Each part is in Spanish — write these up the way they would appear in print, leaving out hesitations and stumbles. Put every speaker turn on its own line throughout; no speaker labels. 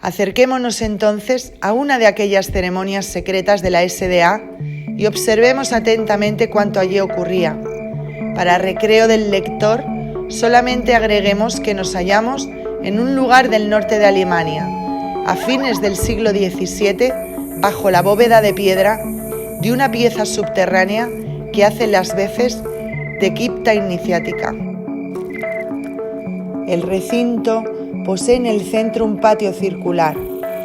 Acerquémonos entonces a una de aquellas ceremonias secretas de la SDA y observemos atentamente cuanto allí ocurría. Para recreo del lector, solamente agreguemos que nos hallamos en un lugar del norte de Alemania, a fines del siglo XVII, bajo la bóveda de piedra de una pieza subterránea que hace las veces de cripta iniciática. El recinto posee en el centro un patio circular,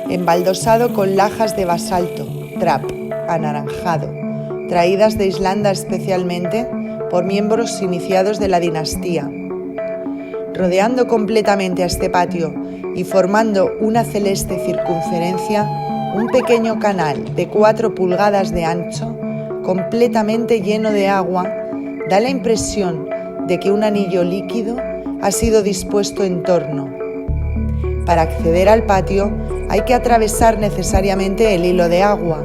embaldosado con lajas de basalto, trap, anaranjado, traídas de Islanda especialmente por miembros iniciados de la dinastía. Rodeando completamente a este patio y formando una celeste circunferencia, un pequeño canal de 4 pulgadas de ancho, completamente lleno de agua, da la impresión de que un anillo líquido ha sido dispuesto en torno. Para acceder al patio hay que atravesar necesariamente el hilo de agua,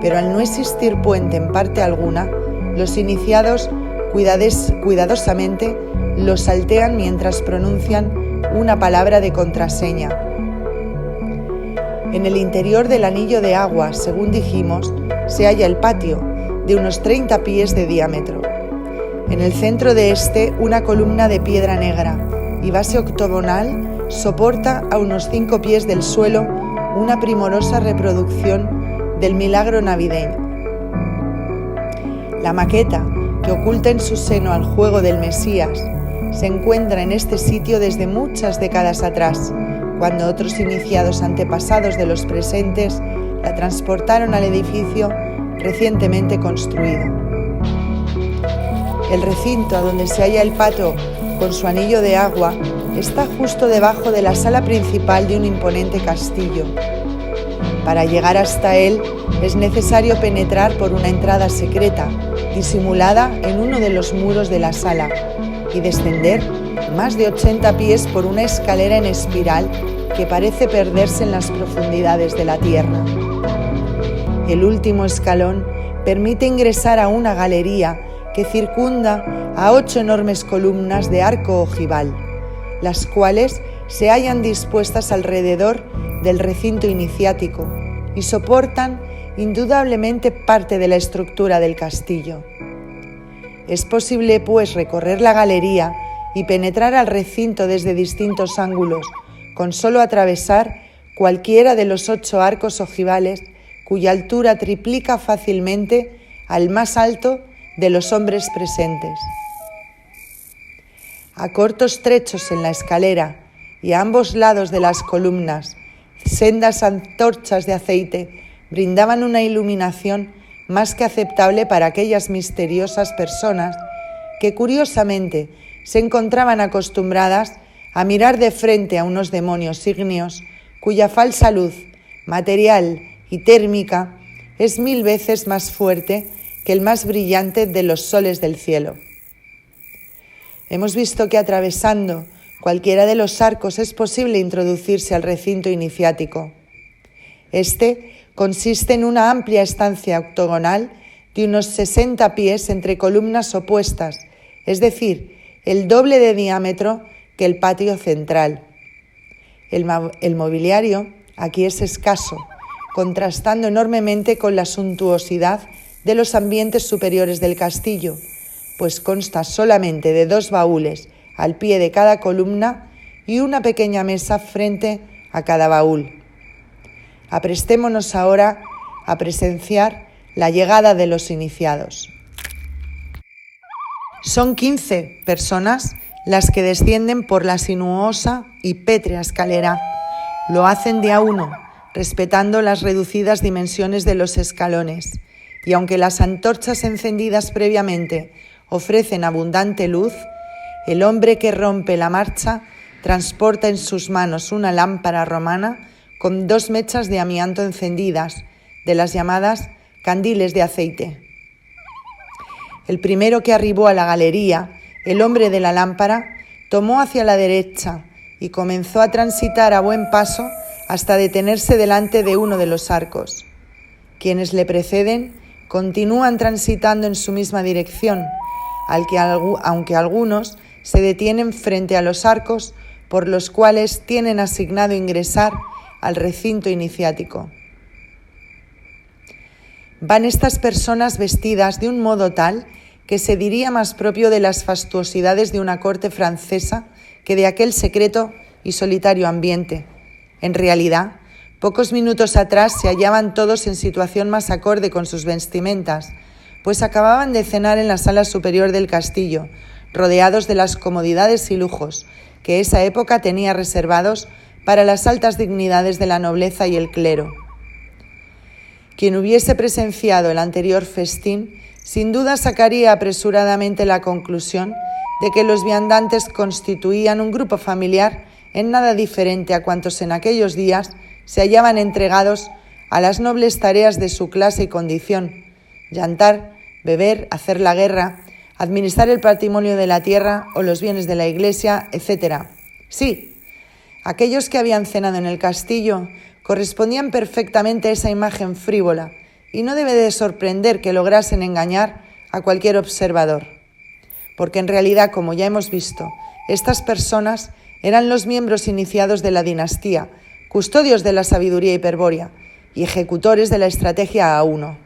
pero al no existir puente en parte alguna, los iniciados cuidadosamente lo saltean mientras pronuncian una palabra de contraseña. En el interior del anillo de agua, según dijimos, se halla el patio, de unos 30 pies de diámetro. En el centro de este, una columna de piedra negra y base octogonal soporta a unos 5 pies del suelo una primorosa reproducción del milagro navideño. La maqueta, que oculta en su seno al juego del Mesías, se encuentra en este sitio desde muchas décadas atrás, cuando otros iniciados antepasados de los presentes la transportaron al edificio recientemente construido. El recinto donde se halla el patio con su anillo de agua está justo debajo de la sala principal de un imponente castillo. Para llegar hasta él es necesario penetrar por una entrada secreta, disimulada en uno de los muros de la sala, y descender más de 80 pies por una escalera en espiral que parece perderse en las profundidades de la tierra. El último escalón permite ingresar a una galería que circunda a 8 enormes columnas de arco ojival, las cuales se hallan dispuestas alrededor del recinto iniciático y soportan indudablemente parte de la estructura del castillo. Es posible, pues, recorrer la galería y penetrar al recinto desde distintos ángulos, con solo atravesar cualquiera de los 8 arcos ojivales, cuya altura triplica fácilmente al más alto de los hombres presentes. A cortos trechos en la escalera y a ambos lados de las columnas, sendas antorchas de aceite brindaban una iluminación más que aceptable para aquellas misteriosas personas que curiosamente se encontraban acostumbradas a mirar de frente a unos demonios ígneos cuya falsa luz, material y térmica, es 1000 veces más fuerte que el más brillante de los soles del cielo. Hemos visto que atravesando cualquiera de los arcos es posible introducirse al recinto iniciático. Este consiste en una amplia estancia octogonal de unos 60 pies entre columnas opuestas, es decir, el doble de diámetro que el patio central. El mobiliario aquí es escaso, contrastando enormemente con la suntuosidad de los ambientes superiores del castillo, pues consta solamente de 2 baúles al pie de cada columna y una pequeña mesa frente a cada baúl. Aprestémonos ahora a presenciar la llegada de los iniciados. Son 15 personas las que descienden por la sinuosa y pétrea escalera. Lo hacen de a uno, respetando las reducidas dimensiones de los escalones, y aunque las antorchas encendidas previamente ofrecen abundante luz, el hombre que rompe la marcha transporta en sus manos una lámpara romana con 2 mechas de amianto encendidas, de las llamadas candiles de aceite. El primero que arribó a la galería, el hombre de la lámpara, tomó hacia la derecha y comenzó a transitar a buen paso hasta detenerse delante de uno de los arcos. Quienes le preceden continúan transitando en su misma dirección, aunque algunos se detienen frente a los arcos por los cuales tienen asignado ingresar al recinto iniciático. Van estas personas vestidas de un modo tal que se diría más propio de las fastuosidades de una corte francesa que de aquel secreto y solitario ambiente. En realidad, pocos minutos atrás se hallaban todos en situación más acorde con sus vestimentas, pues acababan de cenar en la sala superior del castillo, rodeados de las comodidades y lujos que esa época tenía reservados para las altas dignidades de la nobleza y el clero. Quien hubiese presenciado el anterior festín, sin duda sacaría apresuradamente la conclusión de que los viandantes constituían un grupo familiar en nada diferente a cuantos en aquellos días se hallaban entregados a las nobles tareas de su clase y condición: yantar, beber, hacer la guerra, administrar el patrimonio de la tierra o los bienes de la iglesia, etc. Sí, aquellos que habían cenado en el castillo correspondían perfectamente a esa imagen frívola, y no debe de sorprender que lograsen engañar a cualquier observador, porque en realidad, como ya hemos visto, estas personas eran los miembros iniciados de la dinastía, custodios de la sabiduría hiperbórea y ejecutores de la estrategia A1.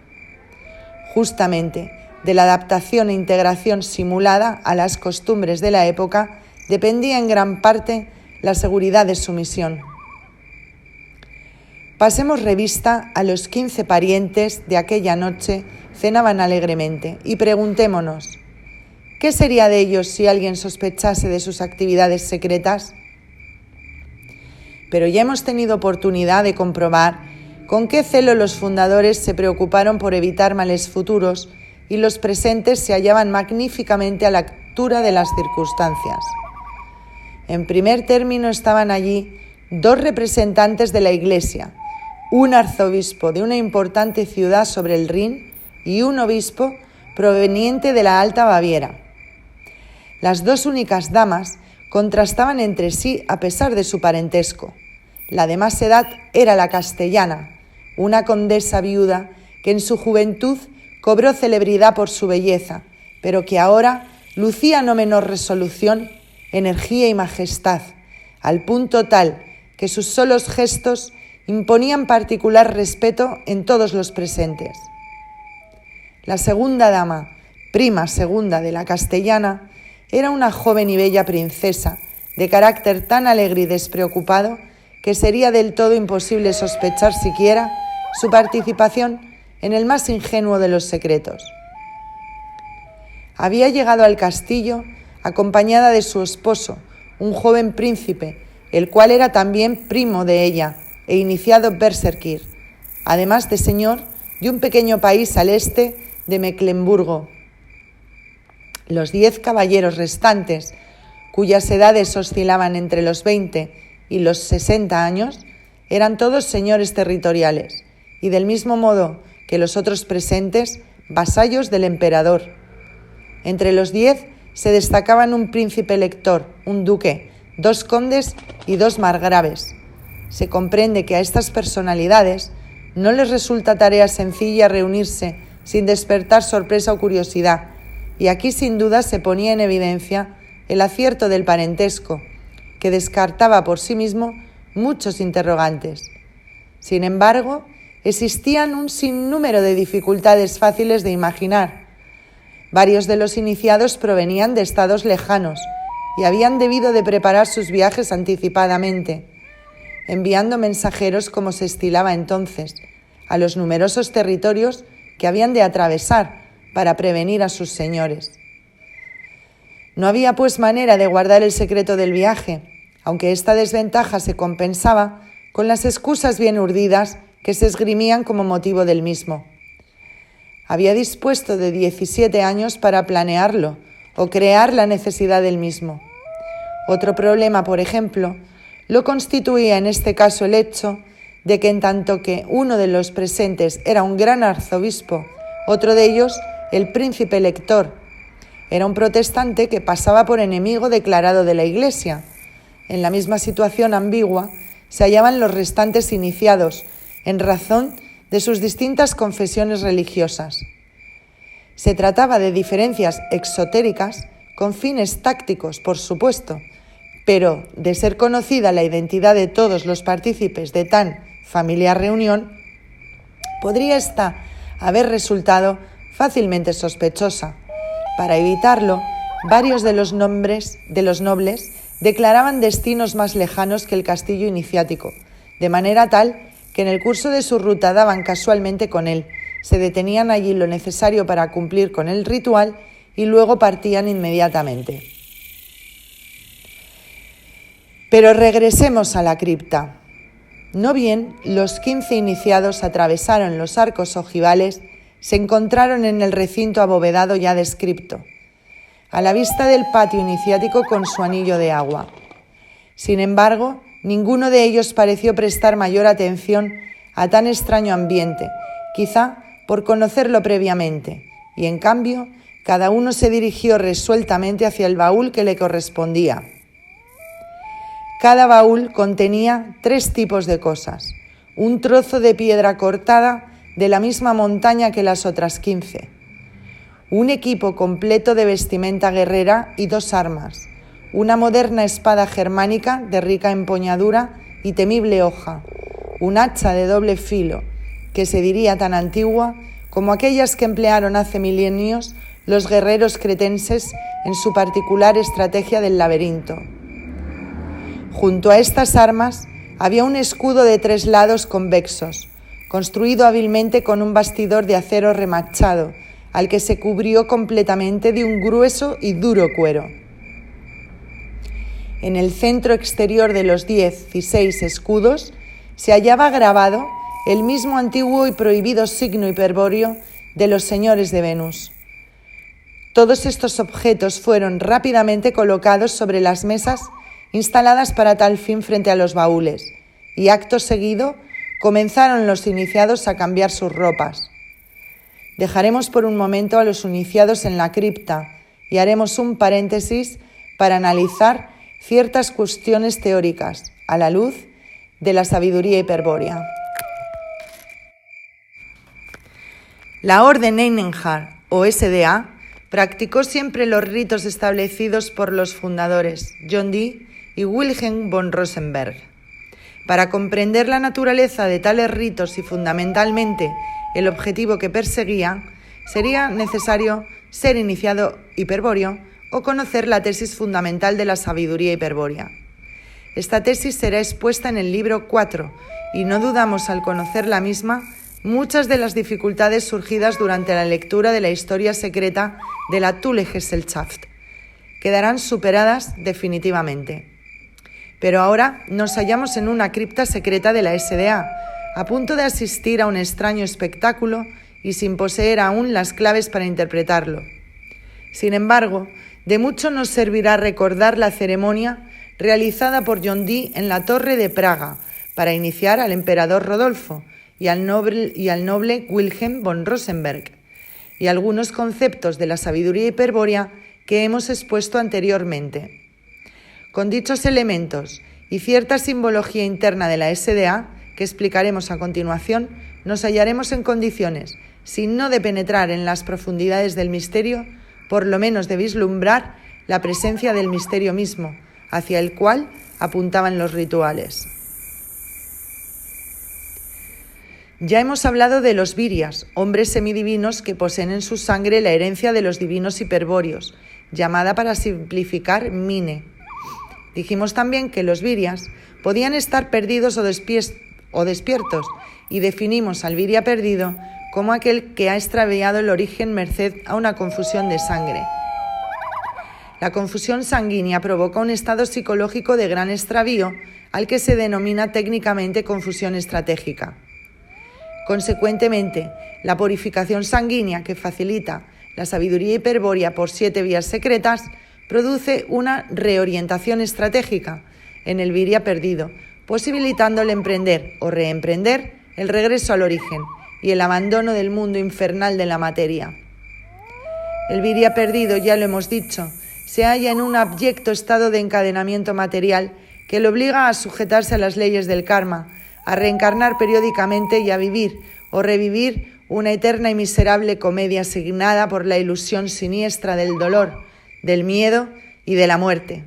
Justamente, de la adaptación e integración simulada a las costumbres de la época dependía en gran parte la seguridad de su misión. Pasemos revista a los 15 parientes de aquella noche cenaban alegremente y preguntémonos, ¿qué sería de ellos si alguien sospechase de sus actividades secretas? Pero ya hemos tenido oportunidad de comprobar con qué celo los fundadores se preocuparon por evitar males futuros y los presentes se hallaban magníficamente a la altura de las circunstancias. En primer término estaban allí 2 representantes de la Iglesia, un arzobispo de una importante ciudad sobre el Rin y un obispo proveniente de la Alta Baviera. Las 2 únicas damas contrastaban entre sí a pesar de su parentesco. La de más edad era la castellana, una condesa viuda que en su juventud cobró celebridad por su belleza, pero que ahora lucía no menor resolución, energía y majestad, al punto tal que sus solos gestos imponían particular respeto en todos los presentes. La segunda dama, prima segunda de la castellana, era una joven y bella princesa, de carácter tan alegre y despreocupado que sería del todo imposible sospechar siquiera su participación en el más ingenuo de los secretos. Había llegado al castillo acompañada de su esposo, un joven príncipe, el cual era también primo de ella e iniciado berserkir, además de señor de un pequeño país al este de Mecklemburgo. Los 10 caballeros restantes, cuyas edades oscilaban entre los 20 y los 60 años, eran todos señores territoriales y, del mismo modo que los otros presentes, vasallos del emperador. Entre los 10 se destacaban un príncipe elector, un duque, 2 condes y 2 margraves. Se comprende que a estas personalidades no les resulta tarea sencilla reunirse sin despertar sorpresa o curiosidad, y aquí sin duda se ponía en evidencia el acierto del parentesco, que descartaba por sí mismo muchos interrogantes. Sin embargo, existían un sinnúmero de dificultades fáciles de imaginar. Varios de los iniciados provenían de estados lejanos y habían debido de preparar sus viajes anticipadamente, enviando mensajeros como se estilaba entonces a los numerosos territorios que habían de atravesar para prevenir a sus señores. No había pues manera de guardar el secreto del viaje, aunque esta desventaja se compensaba con las excusas bien urdidas que se esgrimían como motivo del mismo. Había dispuesto de 17 años para planearlo o crear la necesidad del mismo. Otro problema, por ejemplo, lo constituía en este caso el hecho de que en tanto que uno de los presentes era un gran arzobispo, otro de ellos, el príncipe elector, era un protestante que pasaba por enemigo declarado de la Iglesia. En la misma situación ambigua se hallaban los restantes iniciados, en razón de sus distintas confesiones religiosas. Se trataba de diferencias exotéricas con fines tácticos, por supuesto, pero de ser conocida la identidad de todos los partícipes de tan familiar reunión, podría ésta haber resultado fácilmente sospechosa. Para evitarlo, varios de los nobles declaraban destinos más lejanos que el castillo iniciático, de manera tal que en el curso de su ruta daban casualmente con él, se detenían allí lo necesario para cumplir con el ritual y luego partían inmediatamente. Pero regresemos a la cripta. No bien los 15 iniciados atravesaron los arcos ojivales, se encontraron en el recinto abovedado ya descripto, a la vista del patio iniciático con su anillo de agua. Sin embargo, ninguno de ellos pareció prestar mayor atención a tan extraño ambiente, quizá por conocerlo previamente, y en cambio, cada uno se dirigió resueltamente hacia el baúl que le correspondía. Cada baúl contenía 3 tipos de cosas: un trozo de piedra cortada de la misma montaña que las otras 15, un equipo completo de vestimenta guerrera y 2 armas, una moderna espada germánica de rica empuñadura y temible hoja, un hacha de doble filo, que se diría tan antigua como aquellas que emplearon hace milenios los guerreros cretenses en su particular estrategia del laberinto. Junto a estas armas había un escudo de 3 lados convexos, construido hábilmente con un bastidor de acero remachado, al que se cubrió completamente de un grueso y duro cuero. En el centro exterior de los 16 escudos se hallaba grabado el mismo antiguo y prohibido signo hiperbóreo de los señores de Venus. Todos estos objetos fueron rápidamente colocados sobre las mesas instaladas para tal fin frente a los baúles, y acto seguido comenzaron los iniciados a cambiar sus ropas. Dejaremos por un momento a los iniciados en la cripta y haremos un paréntesis para analizar ciertas cuestiones teóricas a la luz de la sabiduría hiperbórea. La Orden Einenhard, o SDA, practicó siempre los ritos establecidos por los fundadores, John Dee y Wilhelm von Rosenberg. Para comprender la naturaleza de tales ritos y fundamentalmente el objetivo que perseguía, sería necesario ser iniciado hiperbóreo o conocer la tesis fundamental de la sabiduría hiperbórea. Esta tesis será expuesta en el libro 4 y no dudamos al conocer la misma muchas de las dificultades surgidas durante la lectura de la historia secreta de la Thule-Gesellschaft quedarán superadas definitivamente. Pero ahora nos hallamos en una cripta secreta de la SDA, a punto de asistir a un extraño espectáculo y sin poseer aún las claves para interpretarlo. Sin embargo, de mucho nos servirá recordar la ceremonia realizada por John Dee en la Torre de Praga para iniciar al emperador Rodolfo y al noble Wilhelm von Rosenberg, y algunos conceptos de la sabiduría hiperbórea que hemos expuesto anteriormente. Con dichos elementos y cierta simbología interna de la SDA, que explicaremos a continuación, nos hallaremos en condiciones, si no de penetrar en las profundidades del misterio, por lo menos de vislumbrar la presencia del misterio mismo, hacia el cual apuntaban los rituales. Ya hemos hablado de los virias, hombres semidivinos que poseen en su sangre la herencia de los divinos hiperbóreos, llamada para simplificar Mine. Dijimos también que los virias podían estar perdidos o despiertos, y definimos al viria perdido como aquel que ha extraviado el origen merced a una confusión de sangre. La confusión sanguínea provoca un estado psicológico de gran extravío al que se denomina técnicamente confusión estratégica. Consecuentemente, la purificación sanguínea que facilita la sabiduría hiperbórea por 7 vías secretas produce una reorientación estratégica en el viria perdido, posibilitando el emprender o reemprender el regreso al origen y el abandono del mundo infernal de la materia. El viria perdido, ya lo hemos dicho, se halla en un abyecto estado de encadenamiento material que le obliga a sujetarse a las leyes del karma, a reencarnar periódicamente y a vivir o revivir una eterna y miserable comedia asignada por la ilusión siniestra del dolor, del miedo y de la muerte.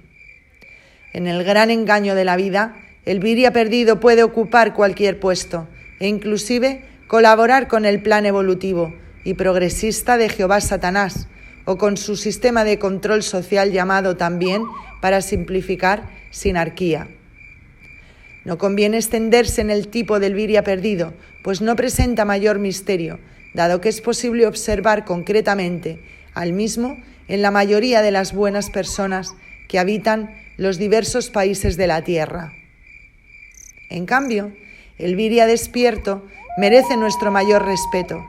En el gran engaño de la vida, el Virya perdido puede ocupar cualquier puesto e inclusive colaborar con el plan evolutivo y progresista de Jehová Satanás o con su sistema de control social llamado también, para simplificar, sinarquía. No conviene extenderse en el tipo del Virya perdido, pues no presenta mayor misterio, dado que es posible observar concretamente al mismo en la mayoría de las buenas personas que habitan los diversos países de la tierra. En cambio, el Virya despierto merece nuestro mayor respeto.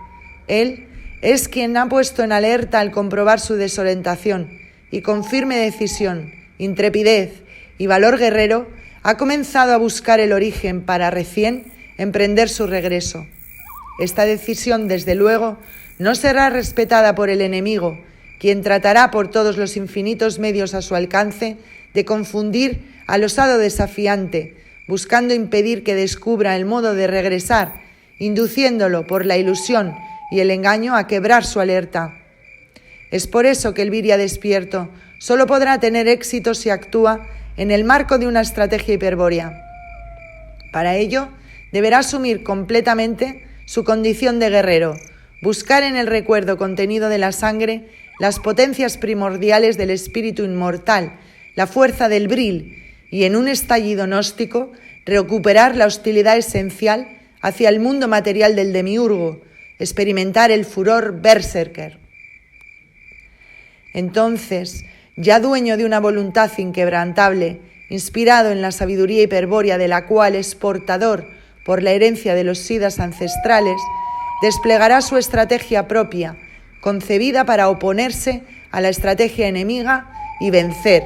Él es quien ha puesto en alerta al comprobar su desorientación y con firme decisión, intrepidez y valor guerrero ha comenzado a buscar el origen para recién emprender su regreso. Esta decisión, desde luego, no será respetada por el enemigo, quien tratará por todos los infinitos medios a su alcance de confundir al osado desafiante, buscando impedir que descubra el modo de regresar, induciéndolo por la ilusión y el engaño a quebrar su alerta. Es por eso que el Virya despierto solo podrá tener éxito si actúa en el marco de una estrategia hiperbórea. Para ello, deberá asumir completamente su condición de guerrero, buscar en el recuerdo contenido de la sangre las potencias primordiales del espíritu inmortal, la fuerza del Bril, y en un estallido gnóstico recuperar la hostilidad esencial hacia el mundo material del demiurgo, experimentar el furor berserker. Entonces, ya dueño de una voluntad inquebrantable, inspirado en la sabiduría hiperbórea de la cual es portador por la herencia de los Siddhas ancestrales, desplegará su estrategia propia, concebida para oponerse a la estrategia enemiga y vencer.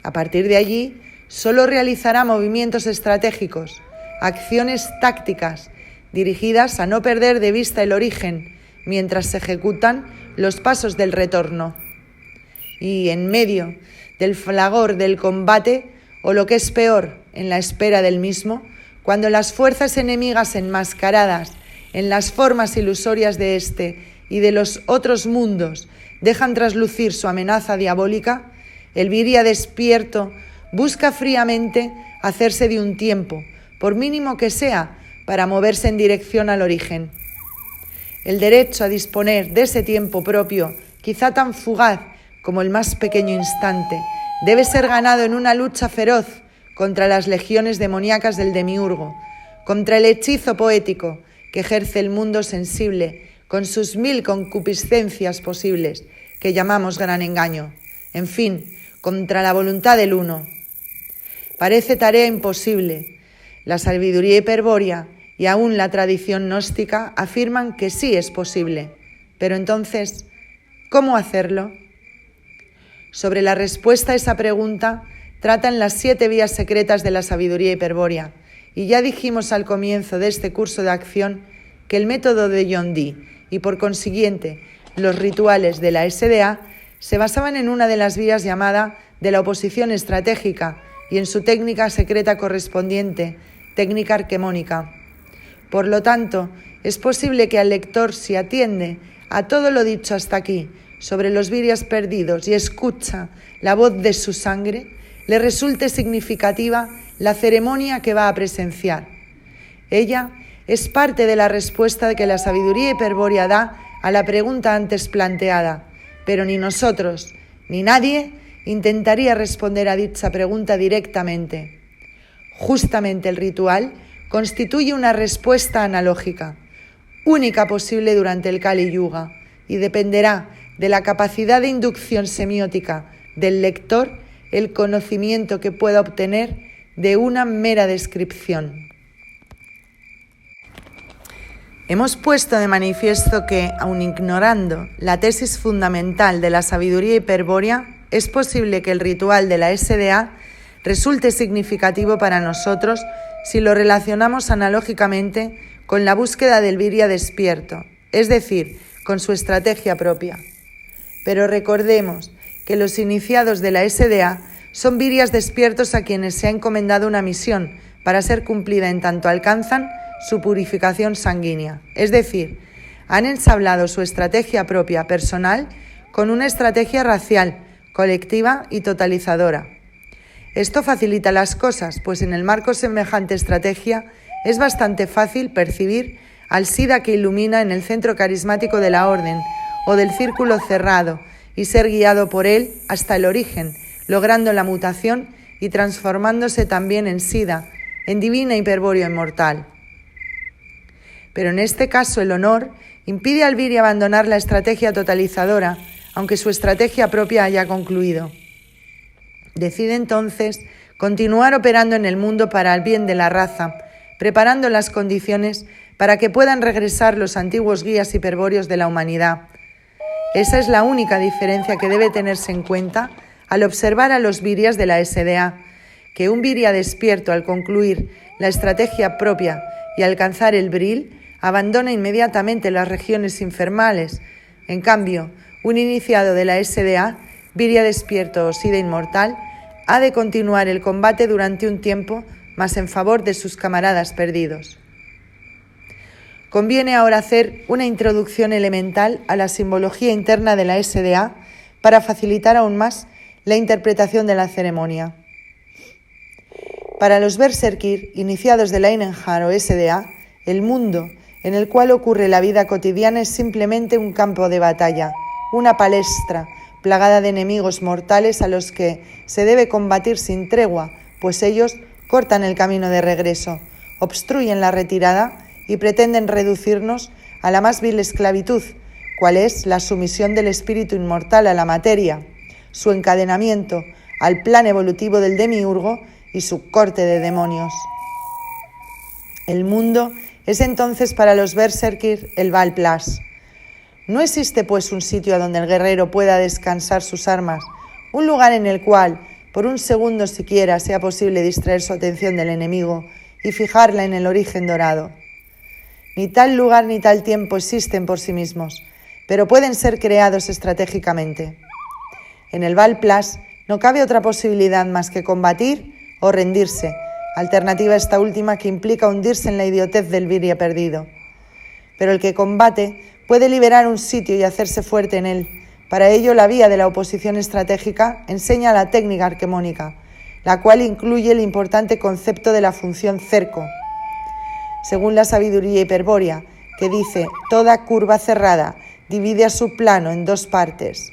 A partir de allí, solo realizará movimientos estratégicos, acciones tácticas, dirigidas a no perder de vista el origen, mientras se ejecutan los pasos del retorno. Y en medio del fragor del combate, o lo que es peor, en la espera del mismo, cuando las fuerzas enemigas enmascaradas en las formas ilusorias de este y de los otros mundos dejan traslucir su amenaza diabólica, el Virya despierto busca fríamente hacerse de un tiempo, por mínimo que sea, para moverse en dirección al origen. El derecho a disponer de ese tiempo propio, quizá tan fugaz como el más pequeño instante, debe ser ganado en una lucha feroz contra las legiones demoníacas del demiurgo, contra el hechizo poético que ejerce el mundo sensible con sus 1000 concupiscencias posibles, que llamamos gran engaño, en fin, contra la voluntad del uno. Parece tarea imposible. La sabiduría hiperbórea y aún la tradición gnóstica afirman que sí es posible. Pero entonces, ¿cómo hacerlo? Sobre la respuesta a esa pregunta tratan las 7 vías secretas de la sabiduría hiperbórea, y ya dijimos al comienzo de este curso de acción que el método de John Dee y por consiguiente los rituales de la SDA se basaban en una de las vías llamada de la oposición estratégica y en su técnica secreta correspondiente, técnica arquemónica. Por lo tanto, es posible que al lector, si atiende a todo lo dicho hasta aquí sobre los Viryas perdidos y escucha la voz de su sangre, le resulte significativa la ceremonia que va a presenciar. Ella es parte de la respuesta que la sabiduría hiperbórea da a la pregunta antes planteada, pero ni nosotros ni nadie intentaría responder a dicha pregunta directamente. Justamente el ritual constituye una respuesta analógica, única posible durante el Kali Yuga, y dependerá de la capacidad de inducción semiótica del lector el conocimiento que pueda obtener de una mera descripción. Hemos puesto de manifiesto que, aun ignorando la tesis fundamental de la sabiduría hiperbórea, es posible que el ritual de la SDA resulte significativo para nosotros si lo relacionamos analógicamente con la búsqueda del Virya despierto, es decir, con su estrategia propia. Pero recordemos que los iniciados de la SDA son virias despiertos a quienes se ha encomendado una misión para ser cumplida en tanto alcanzan su purificación sanguínea. Es decir, han ensablado su estrategia propia personal con una estrategia racial, colectiva y totalizadora. Esto facilita las cosas, pues en el marco semejante estrategia es bastante fácil percibir al SIDA que ilumina en el centro carismático de la orden o del círculo cerrado y ser guiado por él hasta el origen, logrando la mutación y transformándose también en SIDA, en divina hiperbóreo inmortal. Pero en este caso el honor impide al Viri abandonar la estrategia totalizadora, aunque su estrategia propia haya concluido. Decide entonces continuar operando en el mundo para el bien de la raza, preparando las condiciones para que puedan regresar los antiguos guías hiperbóreos de la humanidad. Esa es la única diferencia que debe tenerse en cuenta al observar a los virias de la SDA, que un viria despierto al concluir la estrategia propia y alcanzar el bril abandona inmediatamente las regiones infernales. En cambio, un iniciado de la SDA, viria despierto o SIDA inmortal, ha de continuar el combate durante un tiempo más en favor de sus camaradas perdidos. Conviene ahora hacer una introducción elemental a la simbología interna de la SDA para facilitar aún más la interpretación de la ceremonia. Para los Berserkir, iniciados de la Einherjar o SDA, el mundo en el cual ocurre la vida cotidiana es simplemente un campo de batalla, una palestra plagada de enemigos mortales a los que se debe combatir sin tregua, pues ellos cortan el camino de regreso, obstruyen la retirada y pretenden reducirnos a la más vil esclavitud, cual es la sumisión del espíritu inmortal a la materia, su encadenamiento al plan evolutivo del demiurgo y su corte de demonios. El mundo es entonces para los Berserkir el Valplas. No existe pues un sitio a donde el guerrero pueda descansar sus armas, un lugar en el cual, por un segundo siquiera, sea posible distraer su atención del enemigo y fijarla en el origen dorado. Ni tal lugar ni tal tiempo existen por sí mismos, pero pueden ser creados estratégicamente. En el Valplas no cabe otra posibilidad más que combatir o rendirse, alternativa esta última que implica hundirse en la idiotez del viria perdido. Pero el que combate puede liberar un sitio y hacerse fuerte en él. Para ello, la vía de la oposición estratégica enseña la técnica arquemónica, la cual incluye el importante concepto de la función cerco. Según la sabiduría hiperbórea, que dice, toda curva cerrada divide a su plano en dos partes.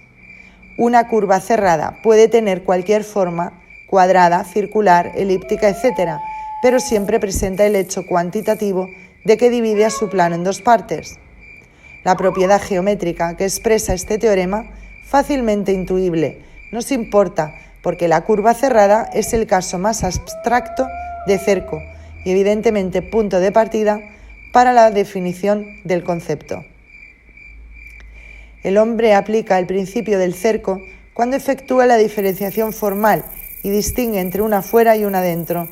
Una curva cerrada puede tener cualquier forma, cuadrada, circular, elíptica, etc., pero siempre presenta el hecho cuantitativo de que divide a su plano en dos partes. La propiedad geométrica que expresa este teorema, fácilmente intuible, nos importa porque la curva cerrada es el caso más abstracto de cerco y evidentemente punto de partida para la definición del concepto. El hombre aplica el principio del cerco cuando efectúa la diferenciación formal y distingue entre una fuera y una dentro.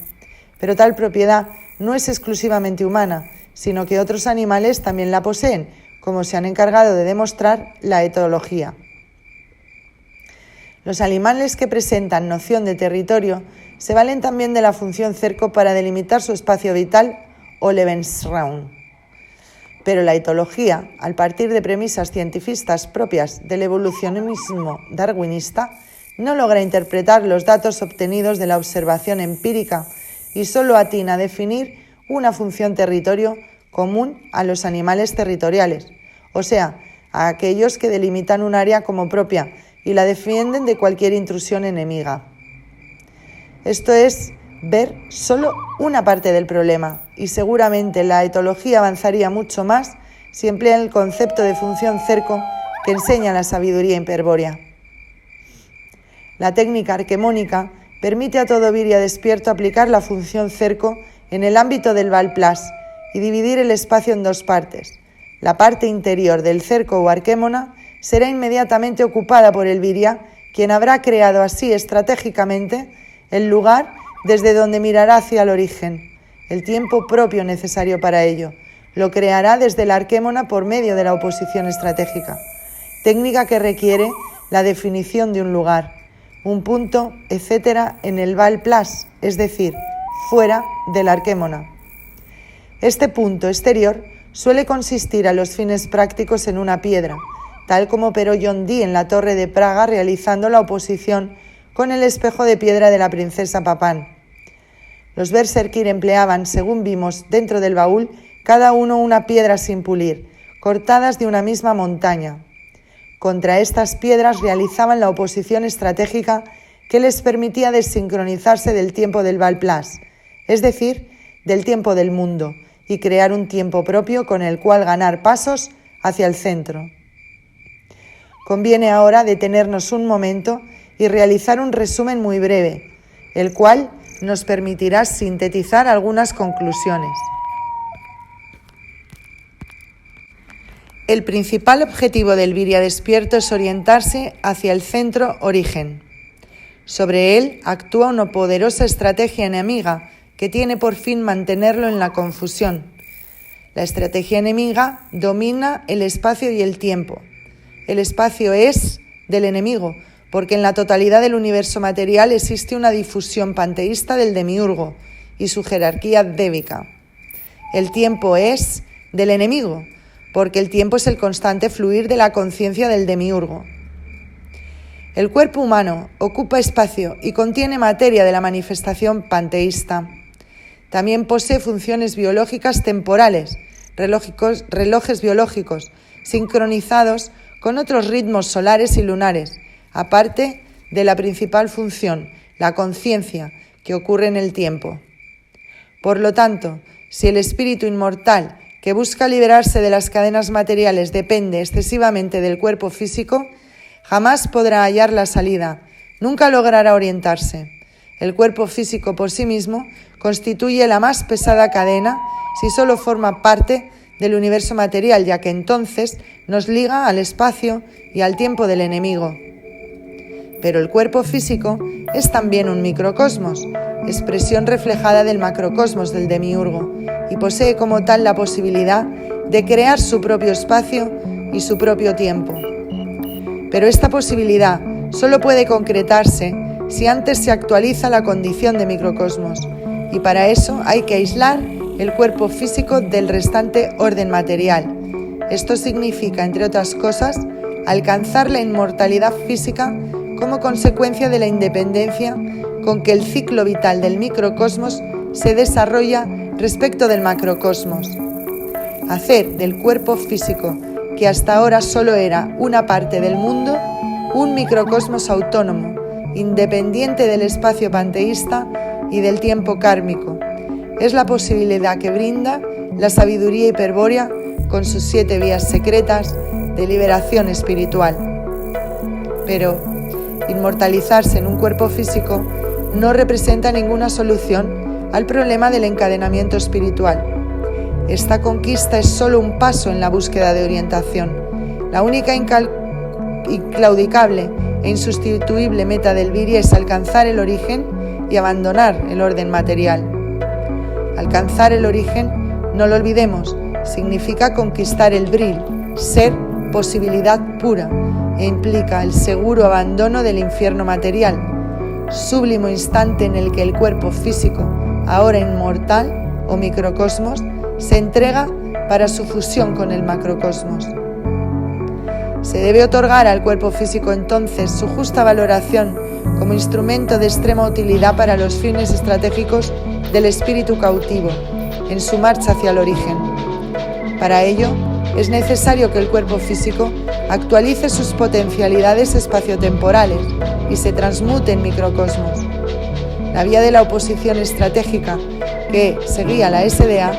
Pero tal propiedad no es exclusivamente humana, sino que otros animales también la poseen, como se han encargado de demostrar la etología. Los animales que presentan noción de territorio se valen también de la función cerco para delimitar su espacio vital o Lebensraum. Pero la etología, al partir de premisas cientifistas propias del evolucionismo darwinista, no logra interpretar los datos obtenidos de la observación empírica y solo atina a definir una función territorio común a los animales territoriales, o sea, a aquellos que delimitan un área como propia y la defienden de cualquier intrusión enemiga. Esto es ver solo una parte del problema y seguramente la etología avanzaría mucho más si emplea el concepto de función cerco que enseña la sabiduría hiperbórea. La técnica arquemónica permite a todo viria despierto aplicar la función cerco en el ámbito del Valplas y dividir el espacio en dos partes. La parte interior del cerco o arquémona será inmediatamente ocupada por el viria, quien habrá creado así estratégicamente el lugar desde donde mirará hacia el origen, el tiempo propio necesario para ello. Lo creará desde la arquémona por medio de la oposición estratégica, técnica que requiere la definición de un lugar. un punto, etc. en el Val Plas, es decir, fuera del Arquémona. Este punto exterior suele consistir a los fines prácticos en una piedra, tal como operó John Dee en la Torre de Praga realizando la oposición con el espejo de piedra de la princesa Papán. Los Berserkir empleaban, según vimos dentro del baúl, cada uno una piedra sin pulir, cortadas de una misma montaña. Contra estas piedras realizaban la oposición estratégica que les permitía desincronizarse del tiempo del Val Plas, es decir, del tiempo del mundo, y crear un tiempo propio con el cual ganar pasos hacia el centro. Conviene ahora detenernos un momento y realizar un resumen muy breve, el cual nos permitirá sintetizar algunas conclusiones. El principal objetivo del Virya despierto es orientarse hacia el centro origen. Sobre él actúa una poderosa estrategia enemiga que tiene por fin mantenerlo en la confusión. La estrategia enemiga domina el espacio y el tiempo. El espacio es del enemigo, porque en la totalidad del universo material existe una difusión panteísta del demiurgo y su jerarquía débica. El tiempo es del enemigo, porque el tiempo es el constante fluir de la conciencia del demiurgo. El cuerpo humano ocupa espacio y contiene materia de la manifestación panteísta. También posee funciones biológicas temporales, relojes biológicos, sincronizados con otros ritmos solares y lunares, aparte de la principal función, la conciencia, que ocurre en el tiempo. Por lo tanto, si el espíritu inmortal que busca liberarse de las cadenas materiales depende excesivamente del cuerpo físico, jamás podrá hallar la salida, nunca logrará orientarse. El cuerpo físico por sí mismo constituye la más pesada cadena si solo forma parte del universo material, ya que entonces nos liga al espacio y al tiempo del enemigo. Pero el cuerpo físico es también un microcosmos, expresión reflejada del macrocosmos del demiurgo, y posee como tal la posibilidad de crear su propio espacio y su propio tiempo. Pero esta posibilidad solo puede concretarse si antes se actualiza la condición de microcosmos, y para eso hay que aislar el cuerpo físico del restante orden material. Esto significa, entre otras cosas, alcanzar la inmortalidad física como consecuencia de la independencia con que el ciclo vital del microcosmos se desarrolla respecto del macrocosmos. Hacer del cuerpo físico, que hasta ahora solo era una parte del mundo, un microcosmos autónomo, independiente del espacio panteísta y del tiempo kármico. Es la posibilidad que brinda la sabiduría hiperbórea con sus 7 vías secretas de liberación espiritual. Pero inmortalizarse en un cuerpo físico no representa ninguna solución al problema del encadenamiento espiritual. Esta conquista es solo un paso en la búsqueda de orientación. La única inclaudicable e insustituible meta del Virya es alcanzar el origen y abandonar el orden material. Alcanzar el origen, no lo olvidemos, significa conquistar el Bril, ser posibilidad pura, e implica el seguro abandono del infierno material, sublime instante en el que el cuerpo físico, ahora inmortal o microcosmos, se entrega para su fusión con el macrocosmos. Se debe otorgar al cuerpo físico entonces su justa valoración como instrumento de extrema utilidad para los fines estratégicos del espíritu cautivo en su marcha hacia el origen. Para ello, es necesario que el cuerpo físico actualice sus potencialidades espaciotemporales y se transmute en microcosmos. La vía de la oposición estratégica que seguía la SDA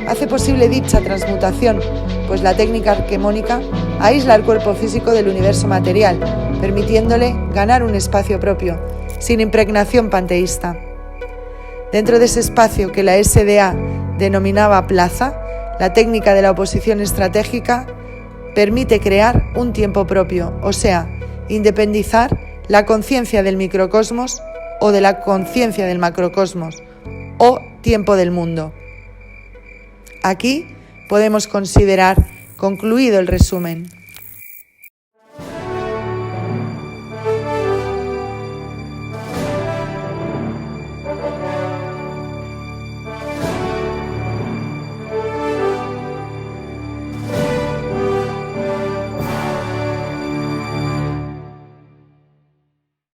hace posible dicha transmutación, pues la técnica arquemónica aísla el cuerpo físico del universo material, permitiéndole ganar un espacio propio, sin impregnación panteísta. Dentro de ese espacio que la SDA denominaba plaza, la técnica de la oposición estratégica permite crear un tiempo propio, o sea, independizar la conciencia del microcosmos o de la conciencia del macrocosmos, o tiempo del mundo. Aquí podemos considerar concluido el resumen.